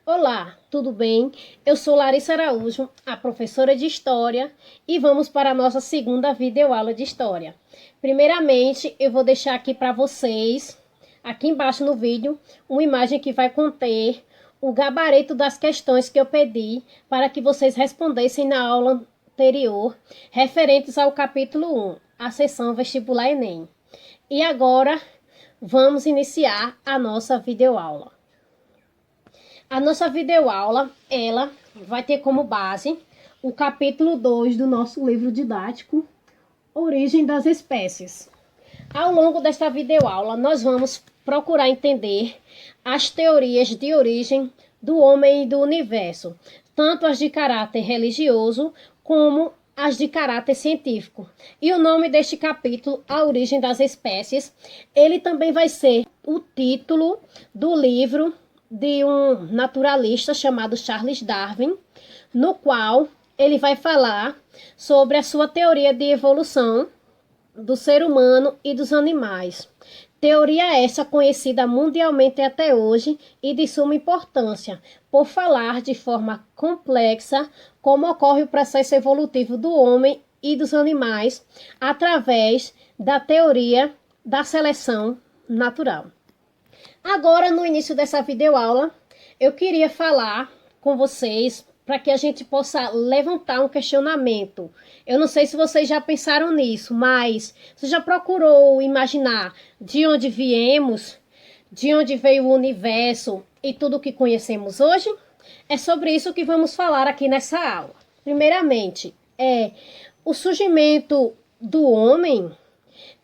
Olá, tudo bem? Eu sou Larissa Araújo, a professora de História, e vamos para a nossa segunda videoaula de História. Primeiramente, eu vou deixar aqui para vocês, aqui embaixo no vídeo, uma imagem que vai conter o gabarito das questões que eu pedi para que vocês respondessem na aula anterior, referentes ao capítulo 1, a seção Vestibular Enem. E agora, vamos iniciar a nossa videoaula. A nossa videoaula, ela vai ter como base o capítulo 2 do nosso livro didático, Origem das Espécies. Ao longo desta videoaula, nós vamos procurar entender as teorias de origem do homem e do universo, tanto as de caráter religioso como as de caráter científico. E o nome deste capítulo, A Origem das Espécies, ele também vai ser o título do livro de um naturalista chamado Charles Darwin, no qual ele vai falar sobre a sua teoria de evolução do ser humano e dos animais. Teoria essa conhecida mundialmente até hoje e de suma importância, por falar de forma complexa como ocorre o processo evolutivo do homem e dos animais através da teoria da seleção natural. Agora, no início dessa videoaula, eu queria falar com vocês para que a gente possa levantar um questionamento. Eu não sei se vocês já pensaram nisso, mas você já procurou imaginar de onde viemos, de onde veio o universo e tudo o que conhecemos hoje? É sobre isso que vamos falar aqui nessa aula. Primeiramente, o surgimento do homem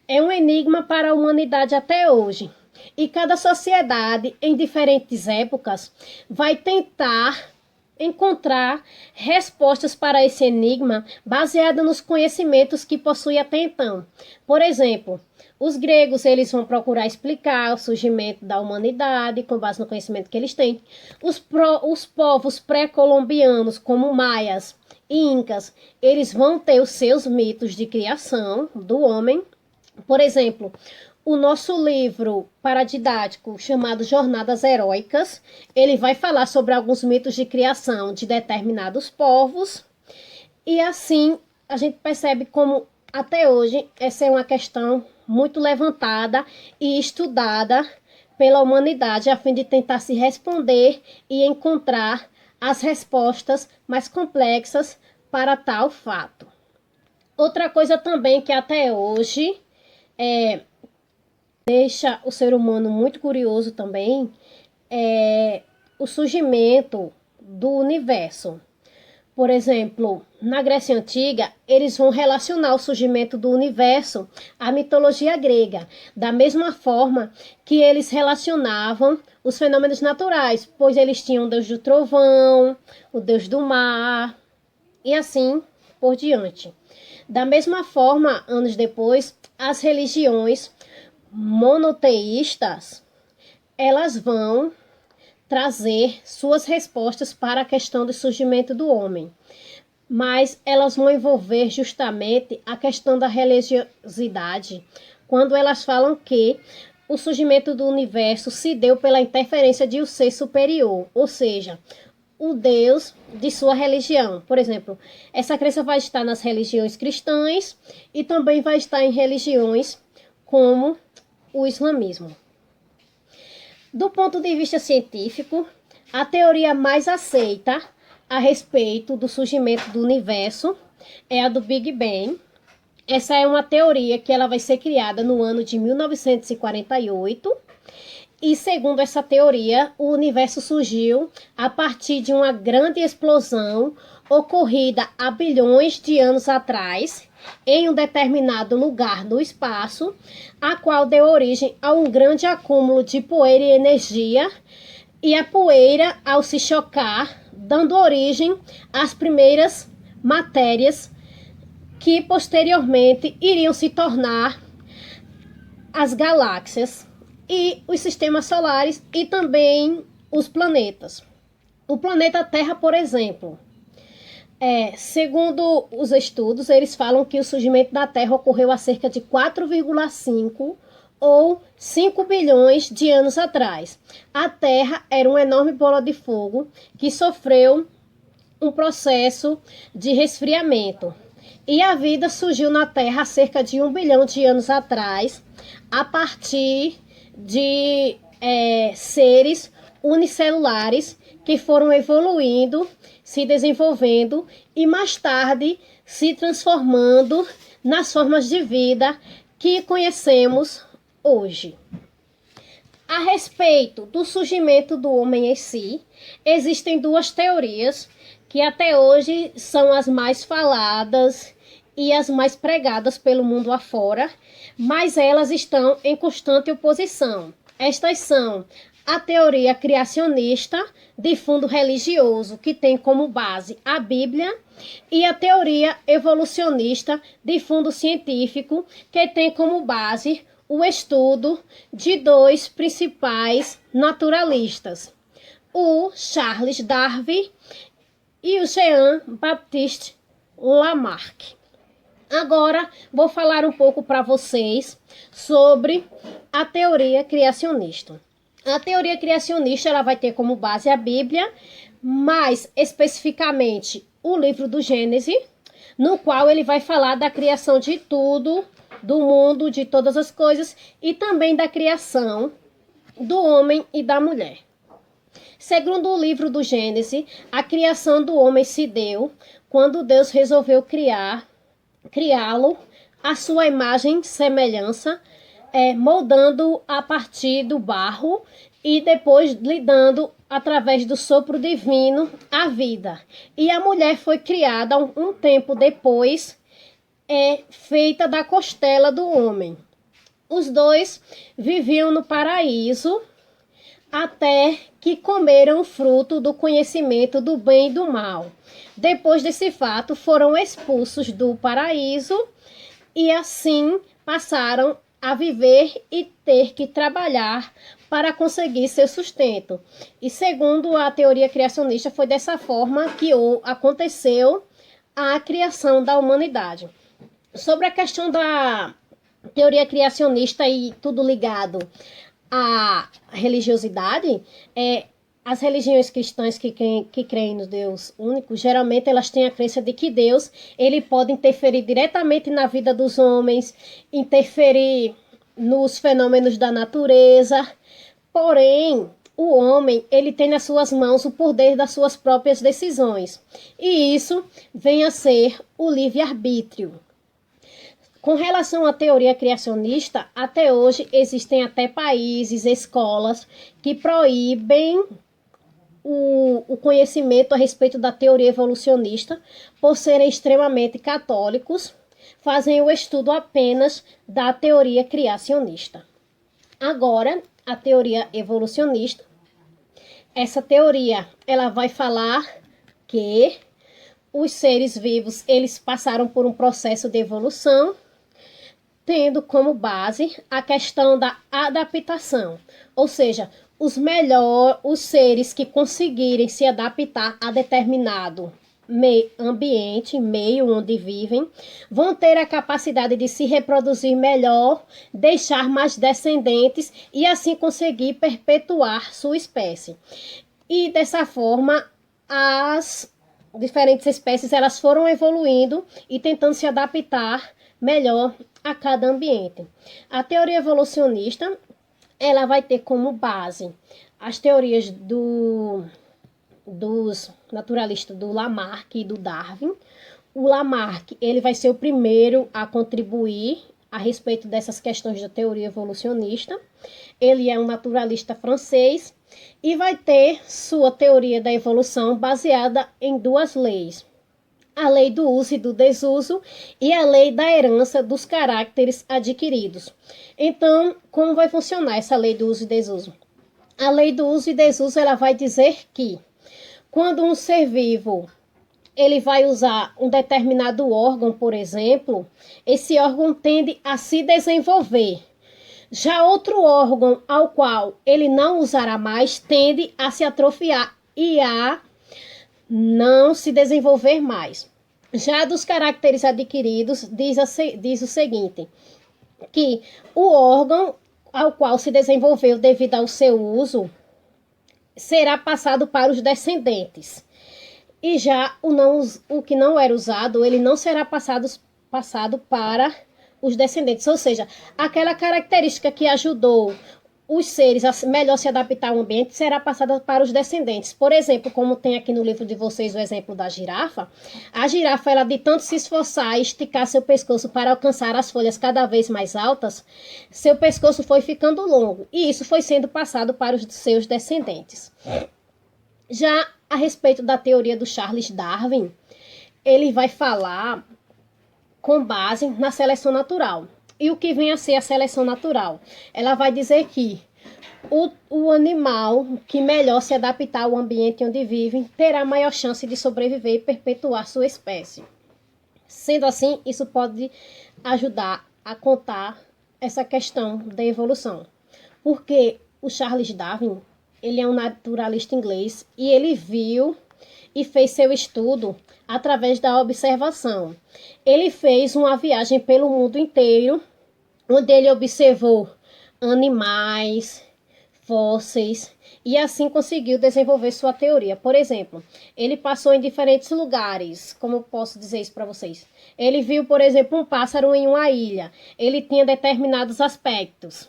é um enigma para a humanidade até hoje. E cada sociedade, em diferentes épocas, vai tentar encontrar respostas para esse enigma baseada nos conhecimentos que possui até então. Por exemplo, os gregos eles vão procurar explicar o surgimento da humanidade com base no conhecimento que eles têm. Os povos pré-colombianos, como maias e incas, eles vão ter os seus mitos de criação do homem. Por exemplo, o nosso livro paradidático chamado Jornadas Heróicas, ele vai falar sobre alguns mitos de criação de determinados povos. E assim, a gente percebe como até hoje essa é uma questão muito levantada e estudada pela humanidade a fim de tentar se responder e encontrar as respostas mais complexas para tal fato. Outra coisa também que até hoje deixa o ser humano muito curioso também é o surgimento do universo. Por exemplo, na Grécia Antiga, eles vão relacionar o surgimento do universo à mitologia grega, da mesma forma que eles relacionavam os fenômenos naturais, pois eles tinham o deus do trovão, o deus do mar e assim por diante. Da mesma forma, anos depois, as religiões monoteístas, elas vão trazer suas respostas para a questão do surgimento do homem, mas elas vão envolver justamente a questão da religiosidade, quando elas falam que o surgimento do universo se deu pela interferência de um ser superior, ou seja, o Deus de sua religião. Por exemplo, essa crença vai estar nas religiões cristãs e também vai estar em religiões como o islamismo. Do ponto de vista científico, a teoria mais aceita a respeito do surgimento do universo é a do Big Bang. Essa é uma teoria que ela vai ser criada no ano de 1948. E segundo essa teoria, o universo surgiu a partir de uma grande explosão ocorrida há bilhões de anos atrás, em um determinado lugar no espaço, a qual deu origem a um grande acúmulo de poeira e energia, e a poeira, ao se chocar, dando origem às primeiras matérias que posteriormente iriam se tornar as galáxias e os sistemas solares e também os planetas. O planeta Terra, por exemplo, segundo os estudos, eles falam que o surgimento da Terra ocorreu há cerca de 4,5 ou 5 bilhões de anos atrás. A Terra era uma enorme bola de fogo que sofreu um processo de resfriamento. E a vida surgiu na Terra há cerca de 1 bilhão de anos atrás, a partir de seres unicelulares que foram evoluindo, se desenvolvendo e mais tarde se transformando nas formas de vida que conhecemos hoje. A respeito do surgimento do homem em si, existem duas teorias que até hoje são as mais faladas e as mais pregadas pelo mundo afora, mas elas estão em constante oposição. Estas são a teoria criacionista, de fundo religioso, que tem como base a Bíblia, e a teoria evolucionista, de fundo científico, que tem como base o estudo de dois principais naturalistas, o Charles Darwin e o Jean-Baptiste Lamarck. Agora vou falar um pouco para vocês sobre a teoria criacionista. A teoria criacionista ela vai ter como base a Bíblia, mais especificamente o livro do Gênesis, no qual ele vai falar da criação de tudo, do mundo, de todas as coisas, e também da criação do homem e da mulher. Segundo o livro do Gênesis, a criação do homem se deu quando Deus resolveu criá-lo à sua imagem e semelhança, moldando a partir do barro e depois lhe dando, através do sopro divino, a vida. E a mulher foi criada um tempo depois, feita da costela do homem. Os dois viviam no paraíso até que comeram o fruto do conhecimento do bem e do mal. Depois desse fato, foram expulsos do paraíso e assim passaram a viver e ter que trabalhar para conseguir seu sustento. E segundo a teoria criacionista, foi dessa forma que aconteceu a criação da humanidade. Sobre a questão da teoria criacionista e tudo ligado à religiosidade, as religiões cristãs que creem no Deus único, geralmente elas têm a crença de que Deus ele pode interferir diretamente na vida dos homens, interferir nos fenômenos da natureza, porém, o homem ele tem nas suas mãos o poder das suas próprias decisões, e isso vem a ser o livre-arbítrio. Com relação à teoria criacionista, até hoje existem até países, escolas que proíbem o conhecimento a respeito da teoria evolucionista, por serem extremamente católicos, fazem o estudo apenas da teoria criacionista. Agora, a teoria evolucionista, essa teoria ela vai falar que os seres vivos eles passaram por um processo de evolução, tendo como base a questão da adaptação, ou seja, os seres que conseguirem se adaptar a determinado meio onde vivem, vão ter a capacidade de se reproduzir melhor, deixar mais descendentes e assim conseguir perpetuar sua espécie. E dessa forma, as diferentes espécies elas foram evoluindo e tentando se adaptar melhor a cada ambiente. A teoria evolucionista ela vai ter como base as teorias dos naturalistas do Lamarck e do Darwin. O Lamarck ele vai ser o primeiro a contribuir a respeito dessas questões da teoria evolucionista. Ele é um naturalista francês e vai ter sua teoria da evolução baseada em duas leis: a lei do uso e do desuso e a lei da herança dos caracteres adquiridos. Então, como vai funcionar essa lei do uso e desuso? A lei do uso e desuso ela vai dizer que quando um ser vivo ele vai usar um determinado órgão, por exemplo, esse órgão tende a se desenvolver. Já outro órgão ao qual ele não usará mais tende a se atrofiar e a não se desenvolver mais. Já dos caracteres adquiridos, diz o seguinte, que o órgão ao qual se desenvolveu devido ao seu uso, será passado para os descendentes. E já o que não era usado, ele não será passado para os descendentes. Ou seja, aquela característica que ajudou os seres a melhor se adaptar ao ambiente será passada para os descendentes. Por exemplo, como tem aqui no livro de vocês o exemplo da girafa, a girafa, ela de tanto se esforçar e esticar seu pescoço para alcançar as folhas cada vez mais altas, seu pescoço foi ficando longo e isso foi sendo passado para os seus descendentes. Já a respeito da teoria do Charles Darwin, ele vai falar com base na seleção natural. E o que vem a ser a seleção natural? Ela vai dizer que o animal que melhor se adaptar ao ambiente onde vive terá maior chance de sobreviver e perpetuar sua espécie. Sendo assim, isso pode ajudar a contar essa questão da evolução. Porque o Charles Darwin, ele é um naturalista inglês e ele viu e fez seu estudo através da observação. Ele fez uma viagem pelo mundo inteiro, onde ele observou animais, fósseis, e assim conseguiu desenvolver sua teoria. Por exemplo, ele passou em diferentes lugares, como eu posso dizer isso para vocês? Ele viu, por exemplo, um pássaro em uma ilha. Ele tinha determinados aspectos.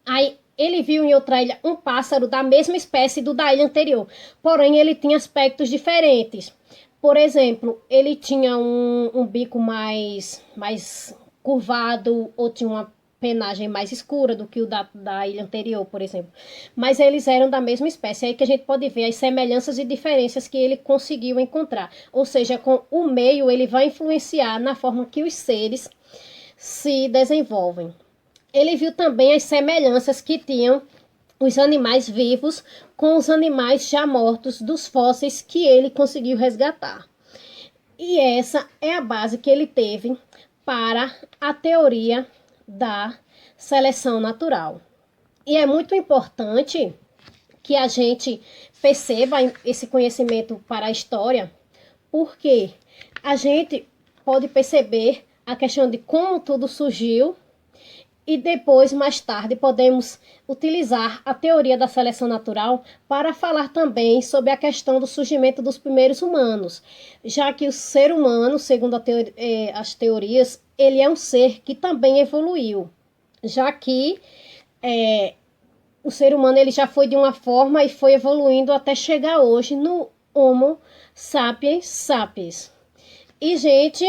Aí ele viu em outra ilha um pássaro da mesma espécie do da ilha anterior, porém ele tinha aspectos diferentes. Por exemplo, ele tinha um bico mais curvado, ou tinha uma penagem mais escura do que o da ilha anterior, por exemplo. Mas eles eram da mesma espécie. É aí que a gente pode ver as semelhanças e diferenças que ele conseguiu encontrar. Ou seja, com o meio, ele vai influenciar na forma que os seres se desenvolvem. Ele viu também as semelhanças que tinham os animais vivos com os animais já mortos dos fósseis que ele conseguiu resgatar. E essa é a base que ele teve para a teoria da seleção natural. E é muito importante que a gente perceba esse conhecimento para a história, porque a gente pode perceber a questão de como tudo surgiu. E depois, mais tarde, podemos utilizar a teoria da seleção natural para falar também sobre a questão do surgimento dos primeiros humanos, já que o ser humano, segundo as teorias, ele é um ser que também evoluiu, já que o ser humano ele já foi de uma forma e foi evoluindo até chegar hoje no Homo sapiens sapiens. E, gente,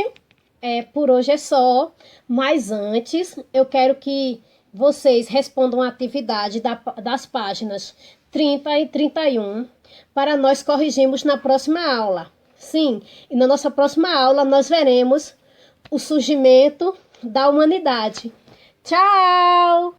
por hoje é só, mas antes eu quero que vocês respondam a atividade das páginas 30 e 31 para nós corrigirmos na próxima aula. Sim, e na nossa próxima aula nós veremos o surgimento da humanidade. Tchau!